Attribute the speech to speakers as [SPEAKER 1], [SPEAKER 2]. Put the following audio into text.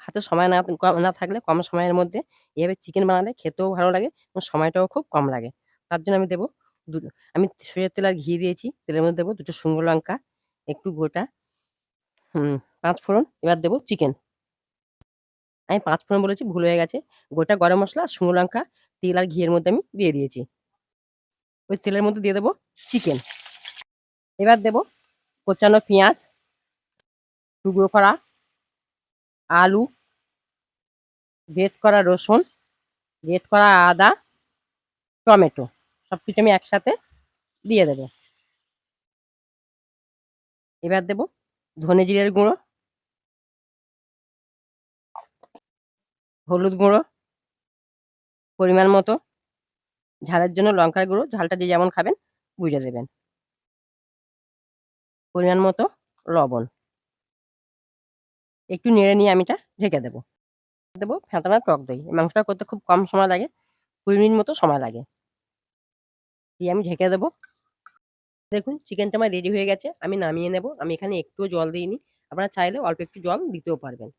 [SPEAKER 1] হাতে সময় না থাকলে কম সময়ের মধ্যে এভাবে চিকেন বানালে খেতেও ভালো লাগে এবং সময়টাও খুব কম লাগে। তার জন্য আমি দেবো দু আমি সরিষার তেল আর ঘি দিয়েছি। তেলের মধ্যে দেবো ২ টো শুকনো লঙ্কা, একটু গোটা ৫ ফোড়ন। এবার দেবো চিকেন। আমি ৫ ফোড়ন বলেছি, ভুল হয়ে গেছে। গোটা গরম মসলা, শুকনো লঙ্কা, তেল আর ঘিয়ের মধ্যে আমি দিয়ে দিয়েছি। ওই তেলের মধ্যে দিয়ে দেবো চিকেন। এবার দেবো কোচানো পেঁয়াজ, টুকরো করা আলু, গ্রেট করা রসুন, গ্রেট করা আদা, টমেটো সবকিছু আমি একসাথে দিয়ে দেবো। এবার দেবো ধনে জিরের গুঁড়ো, হলুদ গুঁড়ো পরিমাণ মতো, ঝালের জন্য লঙ্কার গুঁড়ো, ঝালটা যে যেমন খাবেন বুঝে দেবেন। পরিমাণ মতো লবণ। একটু নেড়ে নিয়ে আমি এটা ঢেকে দেবো। দেবো ফেটানো টক দই। এই মাংসটা করতে খুব কম সময় লাগে, ২০ মিনিট মতো সময় লাগে। দিয়ে আমি ঢেকে দেবো। দেখুন চিকেনটা আমার রেডি হয়ে গেছে। আমি নামিয়ে নেব। আমি এখানে একটুও জল দিইনি। আপনারা চাইলে অল্প একটু জল দিতেও পারবেন।